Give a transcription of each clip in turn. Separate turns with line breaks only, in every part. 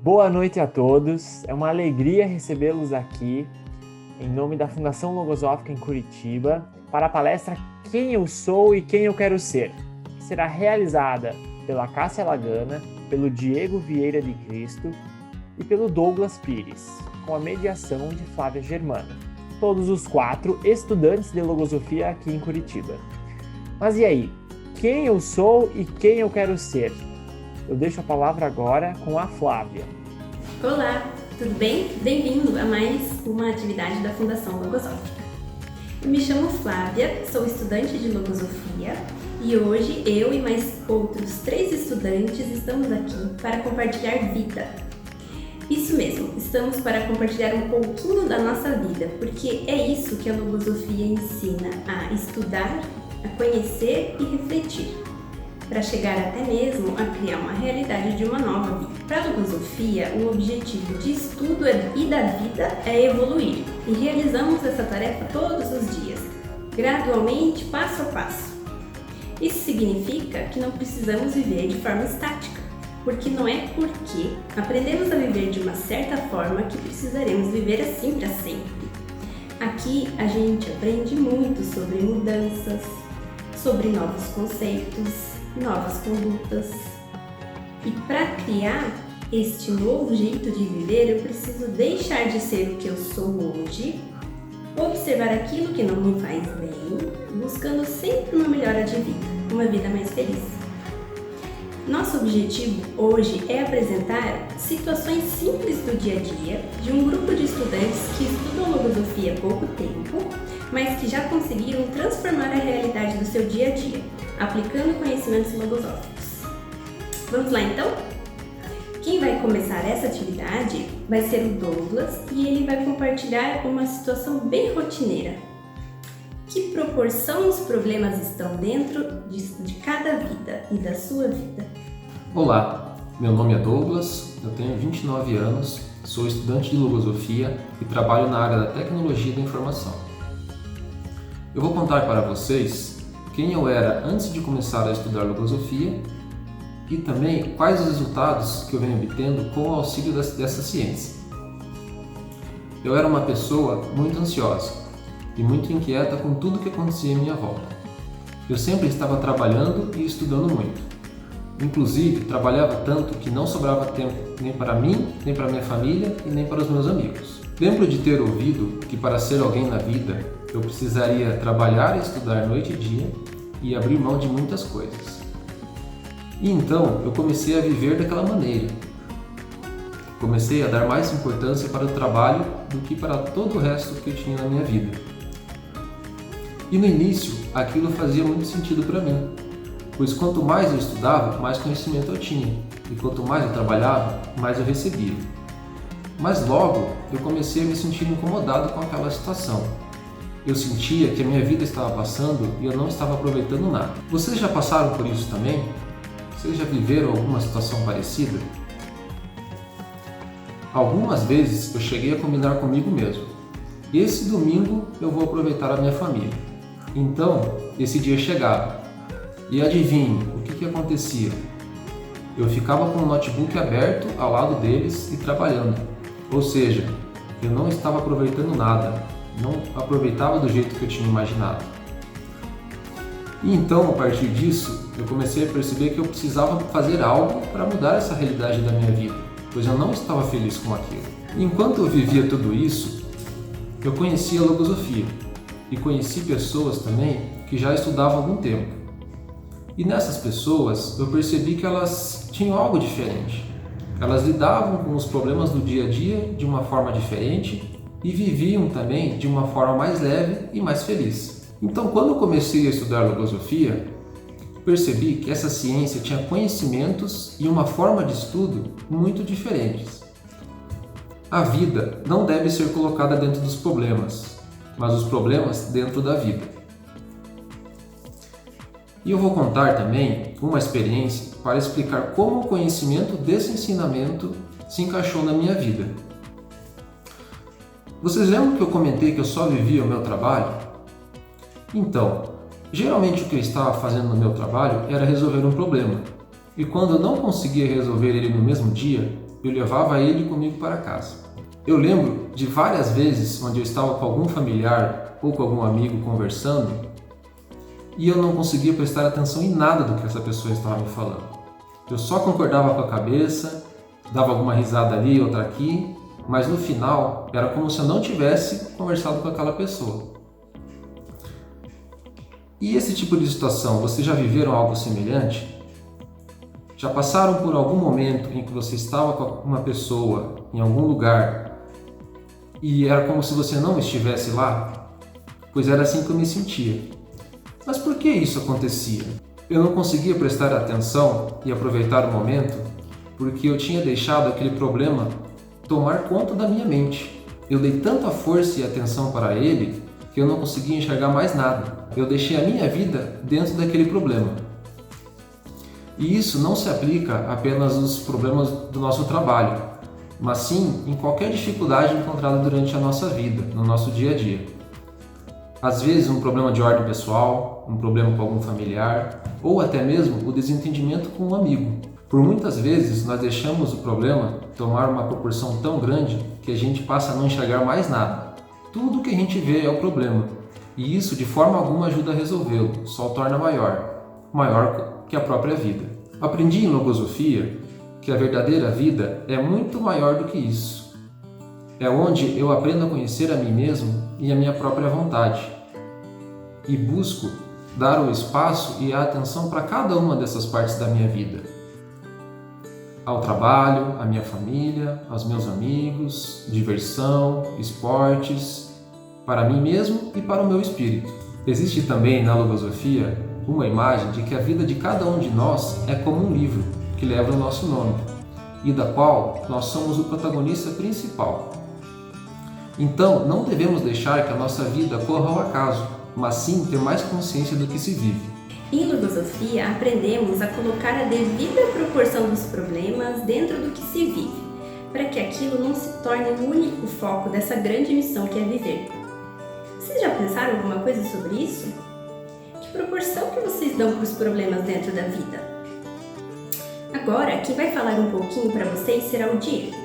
Boa noite a todos, é uma alegria recebê-los aqui, em nome da Fundação Logosófica em Curitiba, para a palestra Quem eu sou e quem eu quero ser, que será realizada pela Cássia Lagana, pelo Diego Vieira de Cristo e pelo Douglas Pires, com a mediação de Flávia Germano, todos os 4 estudantes de Logosofia aqui em Curitiba. Mas e aí, quem eu sou e quem eu quero ser? Eu deixo a palavra agora com a Flávia.
Olá, tudo bem? Bem-vindo a mais uma atividade da Fundação Logosófica. Eu me chamo Flávia, sou estudante de Logosofia e hoje eu e mais outros 3 estudantes estamos aqui para compartilhar vida. Isso mesmo, estamos para compartilhar um pouquinho da nossa vida, porque é isso que a Logosofia ensina, a estudar, a conhecer e refletir, para chegar até mesmo a criar uma realidade de uma nova vida. Para a Logosofia, o objetivo de estudo e da vida é evoluir, e realizamos essa tarefa todos os dias, gradualmente, passo a passo. Isso significa que não precisamos viver de forma estática, porque não é porque aprendemos a viver de uma certa forma que precisaremos viver assim para sempre. Aqui a gente aprende muito sobre mudanças, sobre novos conceitos, novas condutas. E para criar este novo jeito de viver, eu preciso deixar de ser o que eu sou hoje, observar aquilo que não me faz bem, buscando sempre uma melhora de vida, uma vida mais feliz. Nosso objetivo hoje é apresentar situações simples do dia a dia de um grupo de estudantes que estudam Logosofia há pouco tempo, mas que já conseguiram transformar a realidade do seu dia a dia, aplicando conhecimentos logosóficos. Vamos lá então? Quem vai começar essa atividade vai ser o Douglas e ele vai compartilhar uma situação bem rotineira. Que proporção os problemas estão dentro de cada vida e da sua vida?
Olá, meu nome é Douglas, eu tenho 29 anos, sou estudante de Logosofia e trabalho na área da tecnologia da informação. Eu vou contar para vocês quem eu era antes de começar a estudar Logosofia e também quais os resultados que eu venho obtendo com o auxílio dessa ciência. Eu era uma pessoa muito ansiosa e muito inquieta com tudo que acontecia em minha volta. Eu sempre estava trabalhando e estudando muito. Inclusive, trabalhava tanto que não sobrava tempo nem para mim, nem para minha família e nem para os meus amigos. Lembro de ter ouvido que para ser alguém na vida, eu precisaria trabalhar e estudar noite e dia e abrir mão de muitas coisas. E então, eu comecei a viver daquela maneira. Comecei a dar mais importância para o trabalho do que para todo o resto que eu tinha na minha vida. E no início, aquilo fazia muito sentido para mim, pois quanto mais eu estudava, mais conhecimento eu tinha, e quanto mais eu trabalhava, mais eu recebia. Mas logo, eu comecei a me sentir incomodado com aquela situação. Eu sentia que a minha vida estava passando e eu não estava aproveitando nada. Vocês já passaram por isso também? Vocês já viveram alguma situação parecida? Algumas vezes eu cheguei a combinar comigo mesmo. Esse domingo eu vou aproveitar a minha família. Então, esse dia chegava. E adivinhe o que acontecia? Eu ficava com o notebook aberto ao lado deles e trabalhando. Ou seja, eu não estava aproveitando nada, não aproveitava do jeito que eu tinha imaginado. E então, a partir disso, eu comecei a perceber que eu precisava fazer algo para mudar essa realidade da minha vida, pois eu não estava feliz com aquilo. E enquanto eu vivia tudo isso, eu conhecia a Logosofia e conheci pessoas também que já estudavam há algum tempo. E nessas pessoas eu percebi que elas tinham algo diferente. Elas lidavam com os problemas do dia a dia de uma forma diferente e viviam também de uma forma mais leve e mais feliz. Então, quando eu comecei a estudar Logosofia, percebi que essa ciência tinha conhecimentos e uma forma de estudo muito diferentes. A vida não deve ser colocada dentro dos problemas, mas os problemas dentro da vida. E eu vou contar também uma experiência para explicar como o conhecimento desse ensinamento se encaixou na minha vida. Vocês lembram que eu comentei que eu só vivia o meu trabalho? Então, geralmente o que eu estava fazendo no meu trabalho era resolver um problema. E quando eu não conseguia resolver ele no mesmo dia, eu levava ele comigo para casa. Eu lembro de várias vezes onde eu estava com algum familiar ou com algum amigo conversando e eu não conseguia prestar atenção em nada do que essa pessoa estava me falando. Eu só concordava com a cabeça, dava alguma risada ali, outra aqui, mas no final era como se eu não tivesse conversado com aquela pessoa. E esse tipo de situação, vocês já viveram algo semelhante? Já passaram por algum momento em que você estava com uma pessoa em algum lugar e era como se você não estivesse lá? Pois era assim que eu me sentia. Mas por que isso acontecia? Eu não conseguia prestar atenção e aproveitar o momento porque eu tinha deixado aquele problema tomar conta da minha mente. Eu dei tanta força e atenção para ele que eu não conseguia enxergar mais nada. Eu deixei a minha vida dentro daquele problema. E isso não se aplica apenas aos problemas do nosso trabalho, mas sim em qualquer dificuldade encontrada durante a nossa vida, no nosso dia a dia. Às vezes um problema de ordem pessoal, um problema com algum familiar, ou até mesmo o desentendimento com um amigo. Por muitas vezes nós deixamos o problema tomar uma proporção tão grande que a gente passa a não enxergar mais nada. Tudo que a gente vê é o problema, e isso de forma alguma ajuda a resolvê-lo, só o torna maior que a própria vida. Aprendi em logosofia que a verdadeira vida é muito maior do que isso. É onde eu aprendo a conhecer a mim mesmo e a minha própria vontade, e busco dar o espaço e a atenção para cada uma dessas partes da minha vida. Ao trabalho, à minha família, aos meus amigos, diversão, esportes, para mim mesmo e para o meu espírito. Existe também na logosofia uma imagem de que a vida de cada um de nós é como um livro que leva o nosso nome e da qual nós somos o protagonista principal. Então, não devemos deixar que a nossa vida corra ao acaso, mas sim ter mais consciência do que se vive.
Em logosofia, aprendemos a colocar a devida proporção dos problemas dentro do que se vive, para que aquilo não se torne o único foco dessa grande missão que é viver. Vocês já pensaram alguma coisa sobre isso? Que proporção que vocês dão para os problemas dentro da vida? Agora, quem vai falar um pouquinho para vocês será o Diego,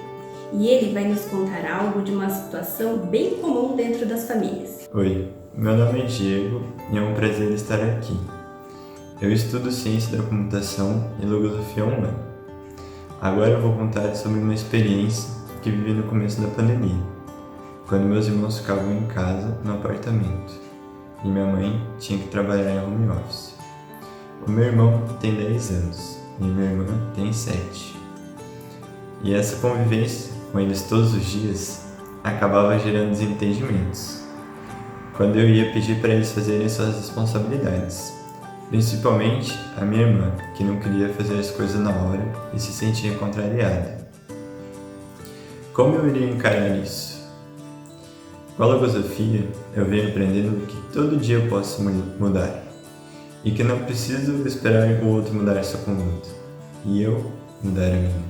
e ele vai nos contar algo de uma situação bem comum dentro das famílias.
Oi, meu nome é Diego e é um prazer estar aqui. Eu estudo Ciência da Computação e Logosofia há um ano. Agora eu vou contar sobre uma experiência que vivi no começo da pandemia, quando meus irmãos ficavam em casa, no apartamento, e minha mãe tinha que trabalhar em home office. O meu irmão tem 10 anos e minha irmã tem 7. E essa convivência com eles todos os dias acabava gerando desentendimentos, quando eu ia pedir para eles fazerem suas responsabilidades. Principalmente a minha irmã, que não queria fazer as coisas na hora e se sentia contrariada. Como eu iria encarar isso? Com a logosofia, eu venho aprendendo que todo dia eu posso mudar e que não preciso esperar o outro mudar sua conduta e eu mudar a minha.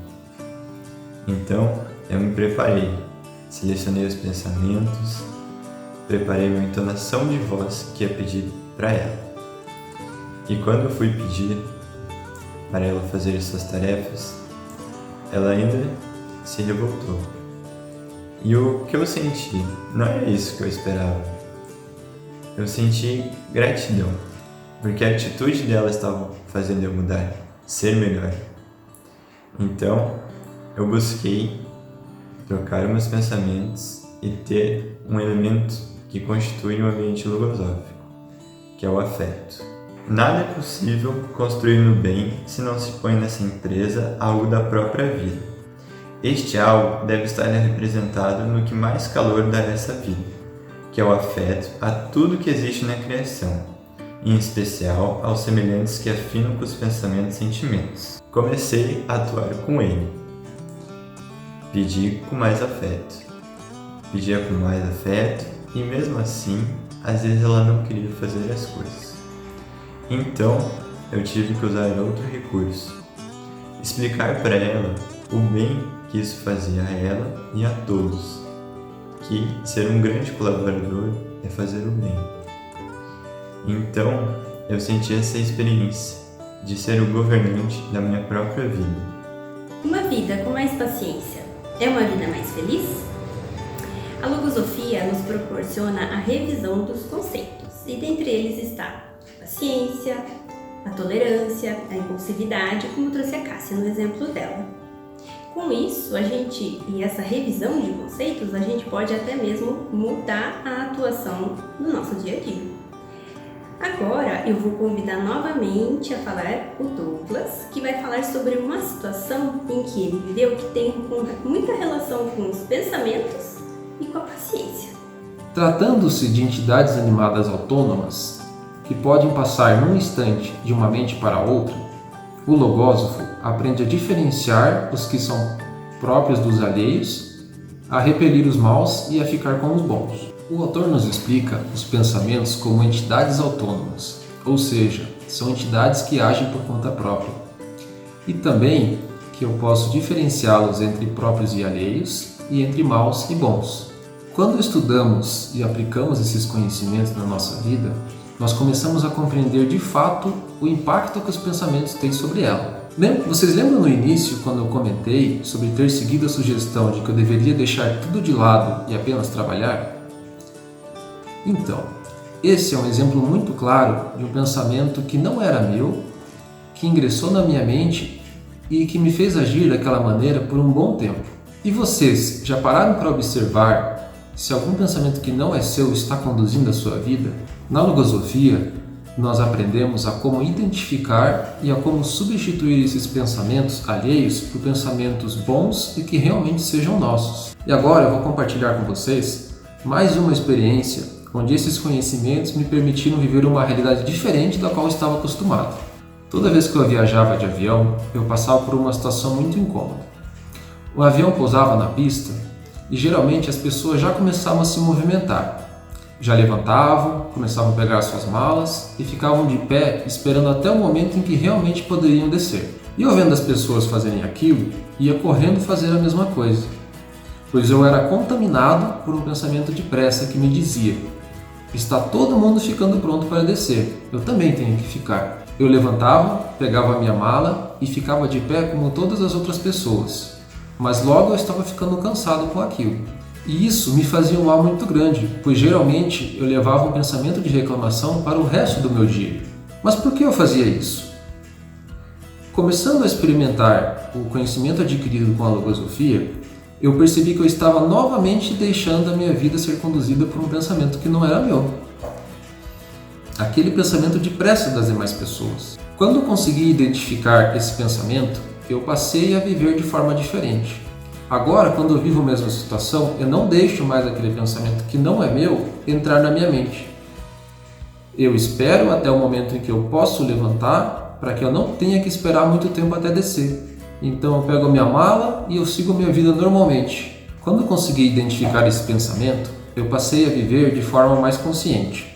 Então, eu me preparei, selecionei os pensamentos, preparei minha entonação de voz que ia pedir para ela. E quando eu fui pedir para ela fazer as suas tarefas, ela ainda se revoltou. E o que eu senti não era isso que eu esperava. Eu senti gratidão, porque a atitude dela estava fazendo eu mudar, ser melhor. Então, eu busquei trocar meus pensamentos e ter um elemento que constitui um ambiente logosófico, que é o afeto. Nada é possível construir no bem se não se põe nessa empresa algo da própria vida. Este algo deve estar representado no que mais calor dá a essa vida, que é o afeto a tudo que existe na criação, em especial aos semelhantes que afinam com os pensamentos e sentimentos. Comecei a atuar com ele. Pedi com mais afeto. Pedia com mais afeto e mesmo assim, às vezes ela não queria fazer as coisas. Então, eu tive que usar outro recurso. Explicar para ela o bem que isso fazia a ela e a todos. Que ser um grande colaborador é fazer o bem. Então, eu senti essa experiência de ser o governante da minha própria vida.
Uma vida com mais paciência é uma vida mais feliz? A logosofia nos proporciona a revisão dos conceitos, e dentre eles está a paciência, a tolerância, a impulsividade, como trouxe a Cássia no exemplo dela. Com isso, e essa revisão de conceitos, a gente pode até mesmo mudar a atuação no nosso dia a dia. Agora eu vou convidar novamente a falar o Douglas, que vai falar sobre uma situação em que ele viveu que tem muita relação com os pensamentos e com a paciência.
Tratando-se de entidades animadas autônomas, que podem passar num instante de uma mente para outra, o logósofo aprende a diferenciar os que são próprios dos alheios, a repelir os maus e a ficar com os bons. O autor nos explica os pensamentos como entidades autônomas, ou seja, são entidades que agem por conta própria. E também que eu posso diferenciá-los entre próprios e alheios e entre maus e bons. Quando estudamos e aplicamos esses conhecimentos na nossa vida, nós começamos a compreender de fato o impacto que os pensamentos têm sobre ela. Vocês lembram no início, quando eu comentei sobre ter seguido a sugestão de que eu deveria deixar tudo de lado e apenas trabalhar? Então, esse é um exemplo muito claro de um pensamento que não era meu, que ingressou na minha mente e que me fez agir daquela maneira por um bom tempo. E vocês já pararam para observar se algum pensamento que não é seu está conduzindo a sua vida? Na logosofia, nós aprendemos a como identificar e a como substituir esses pensamentos alheios por pensamentos bons e que realmente sejam nossos. E agora eu vou compartilhar com vocês mais uma experiência onde esses conhecimentos me permitiram viver uma realidade diferente da qual eu estava acostumado. Toda vez que eu viajava de avião, eu passava por uma situação muito incômoda. O avião pousava na pista e geralmente as pessoas já começavam a se movimentar. Já levantavam, começavam a pegar suas malas e ficavam de pé esperando até o momento em que realmente poderiam descer. E eu vendo as pessoas fazerem aquilo, ia correndo fazer a mesma coisa, pois eu era contaminado por um pensamento de pressa que me dizia: está todo mundo ficando pronto para descer, eu também tenho que ficar. Eu levantava, pegava a minha mala e ficava de pé como todas as outras pessoas, mas logo eu estava ficando cansado com aquilo. E isso me fazia um mal muito grande, pois geralmente eu levava um pensamento de reclamação para o resto do meu dia. Mas por que eu fazia isso? Começando a experimentar o conhecimento adquirido com a logosofia, eu percebi que eu estava novamente deixando a minha vida ser conduzida por um pensamento que não era meu. Aquele pensamento de pressa das demais pessoas. Quando eu consegui identificar esse pensamento, eu passei a viver de forma diferente. Agora, quando eu vivo a mesma situação, eu não deixo mais aquele pensamento que não é meu entrar na minha mente. Eu espero até o momento em que eu posso levantar, para que eu não tenha que esperar muito tempo até descer. Então eu pego a minha mala e eu sigo a minha vida normalmente. Quando eu consegui identificar esse pensamento, eu passei a viver de forma mais consciente.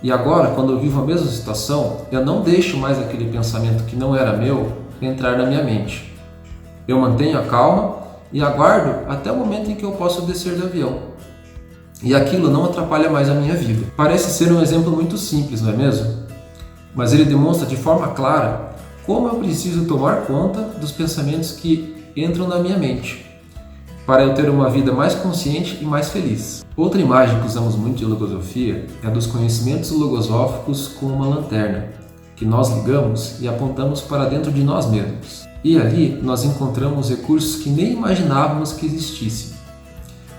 E agora, quando eu vivo a mesma situação, eu não deixo mais aquele pensamento que não era meu entrar na minha mente. Eu mantenho a calma e aguardo até o momento em que eu posso descer do avião. E aquilo não atrapalha mais a minha vida. Parece ser um exemplo muito simples, não é mesmo? Mas ele demonstra de forma clara como eu preciso tomar conta dos pensamentos que entram na minha mente, para eu ter uma vida mais consciente e mais feliz. Outra imagem que usamos muito de logosofia é a dos conhecimentos logosóficos com uma lanterna, que nós ligamos e apontamos para dentro de nós mesmos. E ali nós encontramos recursos que nem imaginávamos que existissem.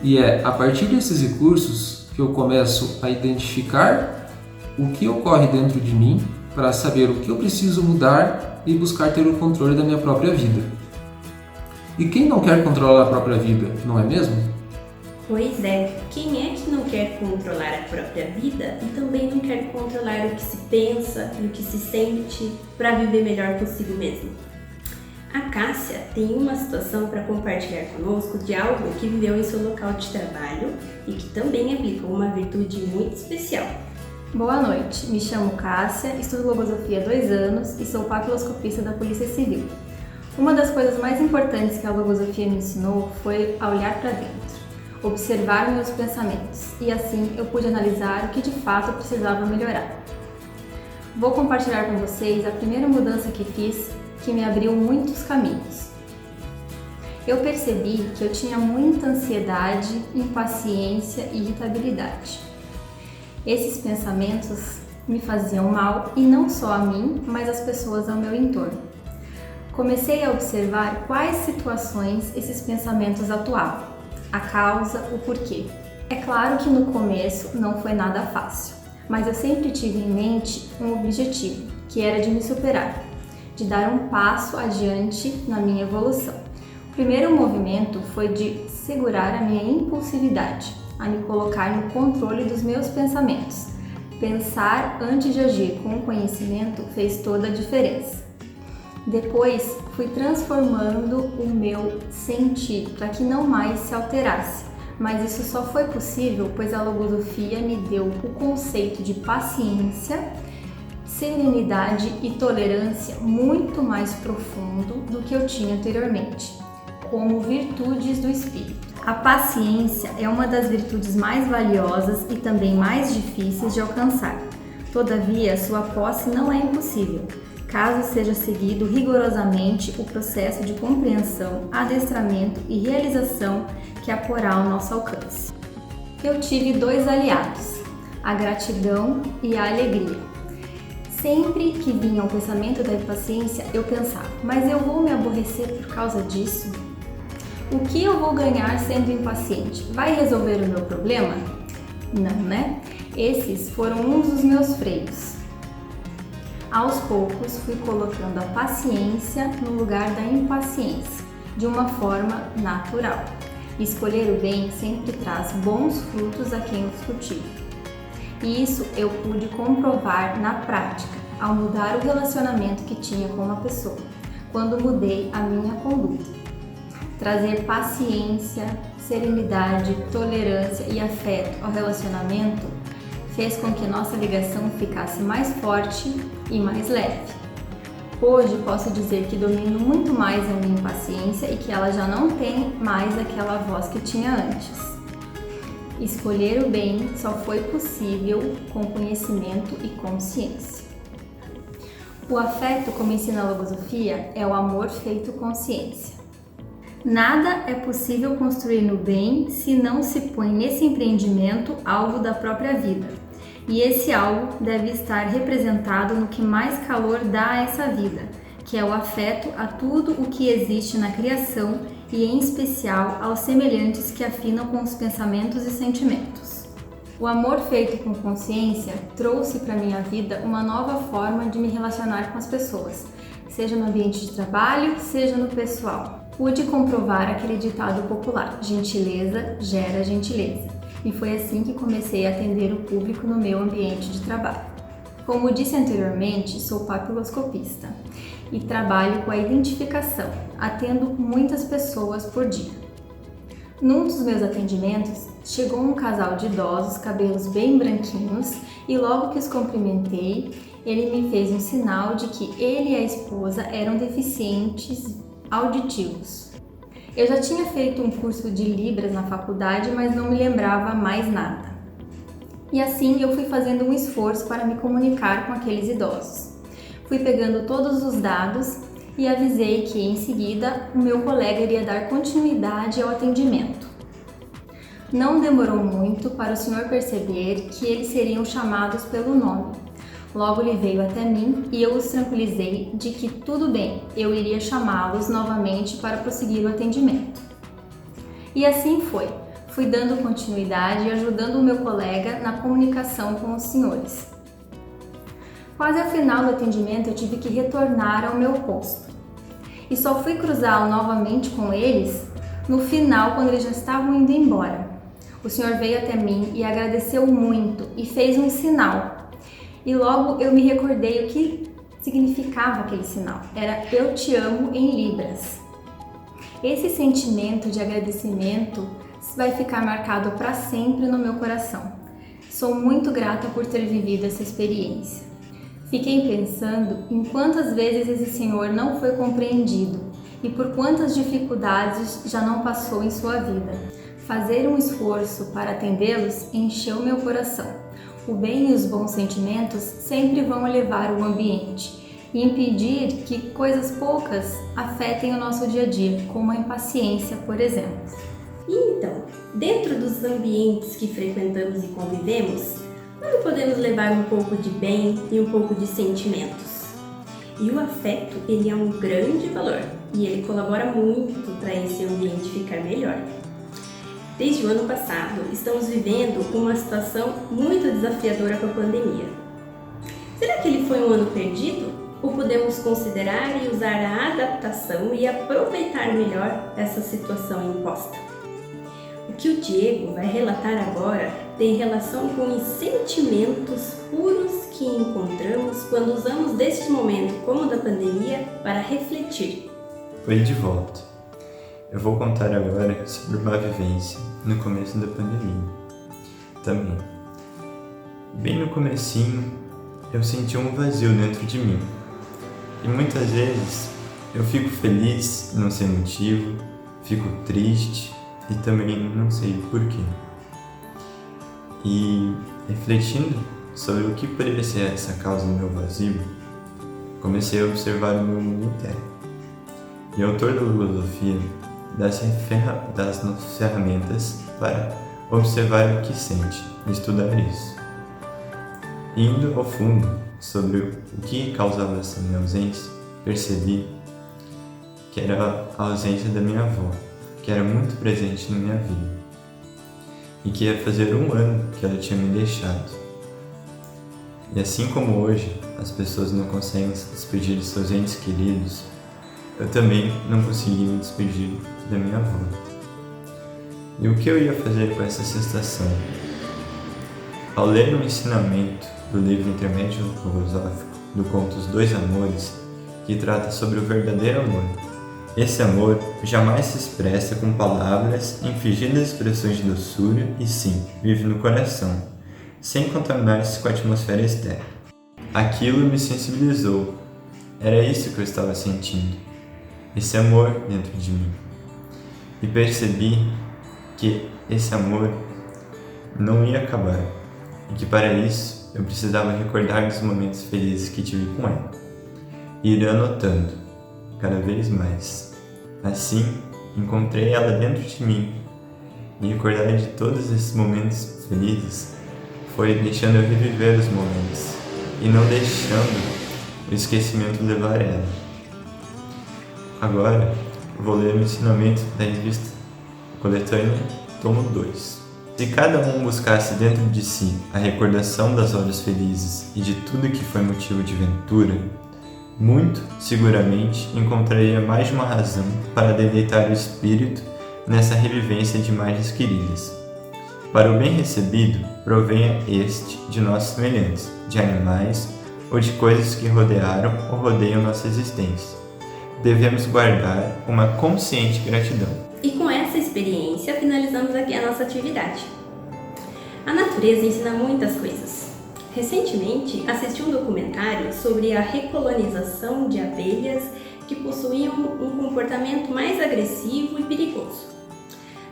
E é a partir desses recursos que eu começo a identificar o que ocorre dentro de mim para saber o que eu preciso mudar e buscar ter o controle da minha própria vida. E quem não quer controlar a própria vida, não é mesmo?
Pois é, quem é que não quer controlar a própria vida e também não quer controlar o que se pensa e o que se sente para viver melhor consigo mesmo? A Cássia tem uma situação para compartilhar conosco de algo que viveu em seu local de trabalho e que também aplicou uma virtude muito especial.
Boa noite, me chamo Cássia, estudo logosofia há 2 anos e sou papiloscopista da Polícia Civil. Uma das coisas mais importantes que a logosofia me ensinou foi a olhar para dentro, observar meus pensamentos e assim eu pude analisar o que de fato eu precisava melhorar. Vou compartilhar com vocês a primeira mudança que fiz que me abriu muitos caminhos. Eu percebi que eu tinha muita ansiedade, impaciência e irritabilidade. Esses pensamentos me faziam mal e não só a mim, mas às pessoas ao meu entorno. Comecei a observar quais situações esses pensamentos atuavam, a causa, o porquê. É claro que no começo não foi nada fácil, mas eu sempre tive em mente um objetivo, que era de me superar, de dar um passo adiante na minha evolução. O primeiro movimento foi de segurar a minha impulsividade, a me colocar no controle dos meus pensamentos. Pensar antes de agir com conhecimento fez toda a diferença. Depois, fui transformando o meu sentir para que não mais se alterasse, mas isso só foi possível pois a logosofia me deu o conceito de paciência, serenidade e tolerância muito mais profundo do que eu tinha anteriormente, como virtudes do espírito. A paciência é uma das virtudes mais valiosas e também mais difíceis de alcançar. Todavia, sua posse não é impossível, caso seja seguido rigorosamente o processo de compreensão, adestramento e realização que a porá ao nosso alcance. Eu tive 2 aliados, a gratidão e a alegria. Sempre que vinha o pensamento da impaciência, eu pensava, mas eu vou me aborrecer por causa disso? O que eu vou ganhar sendo impaciente? Vai resolver o meu problema? Não, né? Esses foram uns dos meus freios. Aos poucos, fui colocando a paciência no lugar da impaciência, de uma forma natural. Escolher o bem sempre traz bons frutos a quem os cultiva. E isso eu pude comprovar na prática, ao mudar o relacionamento que tinha com uma pessoa, quando mudei a minha conduta. Trazer paciência, serenidade, tolerância e afeto ao relacionamento fez com que nossa ligação ficasse mais forte e mais leve. Hoje posso dizer que domino muito mais a minha impaciência e que ela já não tem mais aquela voz que tinha antes. Escolher o bem só foi possível com conhecimento e consciência. O afeto, como ensina a logosofia, é o amor feito consciência. Nada é possível construir no bem se não se põe nesse empreendimento algo da própria vida. E esse algo deve estar representado no que mais calor dá a essa vida, que é o afeto a tudo o que existe na criação e em especial aos semelhantes que afinam com os pensamentos e sentimentos. O amor feito com consciência trouxe para minha vida uma nova forma de me relacionar com as pessoas, seja no ambiente de trabalho, seja no pessoal. Pude comprovar aquele ditado popular, gentileza gera gentileza, e foi assim que comecei a atender o público no meu ambiente de trabalho. Como disse anteriormente, sou papiloscopista e trabalho com a identificação, atendo muitas pessoas por dia. Num dos meus atendimentos, chegou um casal de idosos, cabelos bem branquinhos, e logo que os cumprimentei, ele me fez um sinal de que ele e a esposa eram deficientes auditivos. Eu já tinha feito um curso de Libras na faculdade, mas não me lembrava mais nada. E assim eu fui fazendo um esforço para me comunicar com aqueles idosos. Fui pegando todos os dados e avisei que em seguida o meu colega iria dar continuidade ao atendimento. Não demorou muito para o senhor perceber que eles seriam chamados pelo nome. Logo ele veio até mim e eu os tranquilizei de que tudo bem, eu iria chamá-los novamente para prosseguir o atendimento. E assim foi. Fui dando continuidade e ajudando o meu colega na comunicação com os senhores. Quase ao final do atendimento eu tive que retornar ao meu posto. E só fui cruzá-lo novamente com eles no final, quando eles já estavam indo embora. O senhor veio até mim e agradeceu muito e fez um sinal. E logo eu me recordei o que significava aquele sinal. Era "Eu te amo" em Libras. Esse sentimento de agradecimento vai ficar marcado para sempre no meu coração. Sou muito grata por ter vivido essa experiência. Fiquei pensando em quantas vezes esse senhor não foi compreendido e por quantas dificuldades já não passou em sua vida. Fazer um esforço para atendê-los encheu meu coração. O bem e os bons sentimentos sempre vão elevar o ambiente, e impedir que coisas poucas afetem o nosso dia a dia, como a impaciência, por exemplo.
Então, dentro dos ambientes que frequentamos e convivemos, quando podemos levar um pouco de bem e um pouco de sentimentos? E o afeto, ele é um grande valor e ele colabora muito para esse ambiente ficar melhor. Desde o ano passado, estamos vivendo uma situação muito desafiadora com a pandemia. Será que ele foi um ano perdido? Ou podemos considerar e usar a adaptação e aproveitar melhor essa situação imposta? O que o Diego vai relatar agora tem relação com os sentimentos puros que encontramos quando usamos deste momento, como o da pandemia, para refletir.
Oi de volta. Eu vou contar agora sobre uma vivência no começo da pandemia. Também. Bem no comecinho, eu senti um vazio dentro de mim. E muitas vezes eu fico feliz e não sei motivo, fico triste e também não sei o porquê. E refletindo sobre o que poderia ser essa causa do meu vazio, comecei a observar o meu mundo interno. E o autor da filosofia dá-nos ferramentas para observar o que sente e estudar isso. Indo ao fundo sobre o que causava essa minha ausência, percebi que era a ausência da minha avó, que era muito presente na minha vida, e que ia fazer 1 ano que ela tinha me deixado. E assim como hoje as pessoas não conseguem se despedir de seus entes queridos, eu também não consegui me despedir da minha avó. E o que eu ia fazer com essa sensação? Ao ler um ensinamento do livro Intermédio Filosófico, do conto Os Dois Amores, que trata sobre o verdadeiro amor. Esse amor jamais se expressa com palavras em fingidas expressões de doçura e sim, vive no coração, sem contaminar-se com a atmosfera externa. Aquilo me sensibilizou. Era isso que eu estava sentindo. Esse amor dentro de mim. E percebi que esse amor não ia acabar e que para isso eu precisava recordar dos momentos felizes que tive com ela e ir anotando cada vez mais. Assim, encontrei ela dentro de mim e recordar de todos esses momentos felizes foi deixando eu reviver os momentos e não deixando o esquecimento levar ela. Agora, vou ler o ensinamento da revista Coletânea, tomo 2. Se cada um buscasse dentro de si a recordação das horas felizes e de tudo que foi motivo de ventura, muito seguramente encontraria mais de uma razão para deleitar o espírito nessa revivência de imagens queridas. Para o bem recebido, provenha este de nossos semelhantes, de animais ou de coisas que rodearam ou rodeiam nossa existência. Devemos guardar uma consciente gratidão.
E com essa experiência, finalizamos aqui a nossa atividade. A natureza ensina muitas coisas. Recentemente, assisti um documentário sobre a recolonização de abelhas que possuíam um comportamento mais agressivo e perigoso.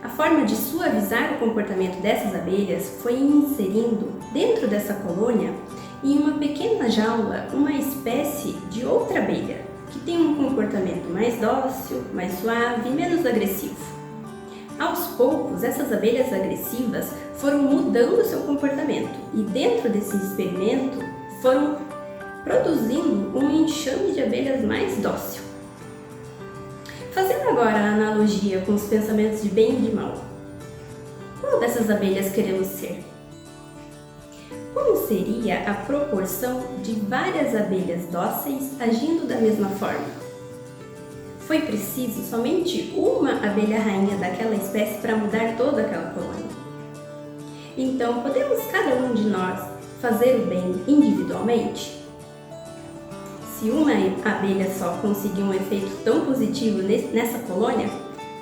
A forma de suavizar o comportamento dessas abelhas foi inserindo dentro dessa colônia, em uma pequena jaula, uma espécie de outra abelha, que tem um comportamento mais dócil, mais suave e menos agressivo. Aos poucos, essas abelhas agressivas foram mudando seu comportamento e dentro desse experimento foram produzindo um enxame de abelhas mais dócil. Fazendo agora a analogia com os pensamentos de bem e de mal, qual dessas abelhas queremos ser? Como seria a proporção de várias abelhas dóceis agindo da mesma forma? Foi preciso somente uma abelha rainha daquela espécie para mudar toda aquela colônia. Então, podemos cada um de nós fazer o bem individualmente? Se uma abelha só conseguiu um efeito tão positivo nessa colônia,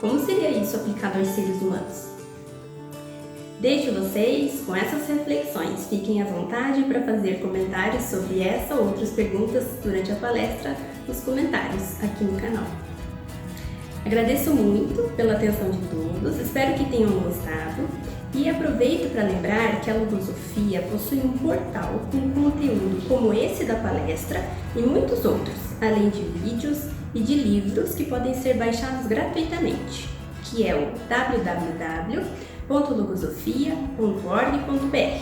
como seria isso aplicado aos seres humanos? Deixo vocês com essas reflexões. Fiquem à vontade para fazer comentários sobre essa ou outras perguntas durante a palestra nos comentários aqui no canal. Agradeço muito pela atenção de todos, espero que tenham gostado E aproveito para lembrar que a Logosofia possui um portal com conteúdo como esse da palestra e muitos outros, além de vídeos e de livros que podem ser baixados gratuitamente, que é o www.logosofia.org.br.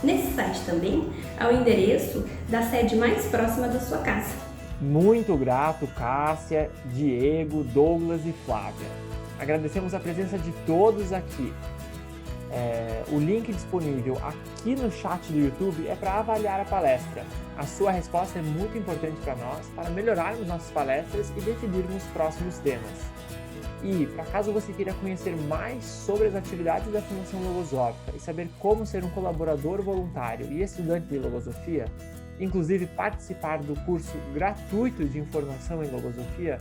Nesse site também há o endereço da sede mais próxima da sua casa.
Muito grato, Cássia, Diego, Douglas e Flávia. Agradecemos a presença de todos aqui. O link disponível aqui no chat do YouTube é para avaliar a palestra. A sua resposta é muito importante para nós, para melhorarmos nossas palestras e definirmos próximos temas. E, para caso você queira conhecer mais sobre as atividades da Fundação Logosófica e saber como ser um colaborador voluntário e estudante de Logosofia, inclusive participar do curso gratuito de informação em Logosofia,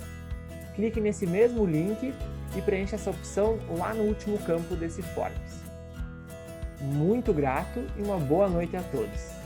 clique nesse mesmo link e preencha essa opção lá no último campo desse forms. Muito grato e uma boa noite a todos!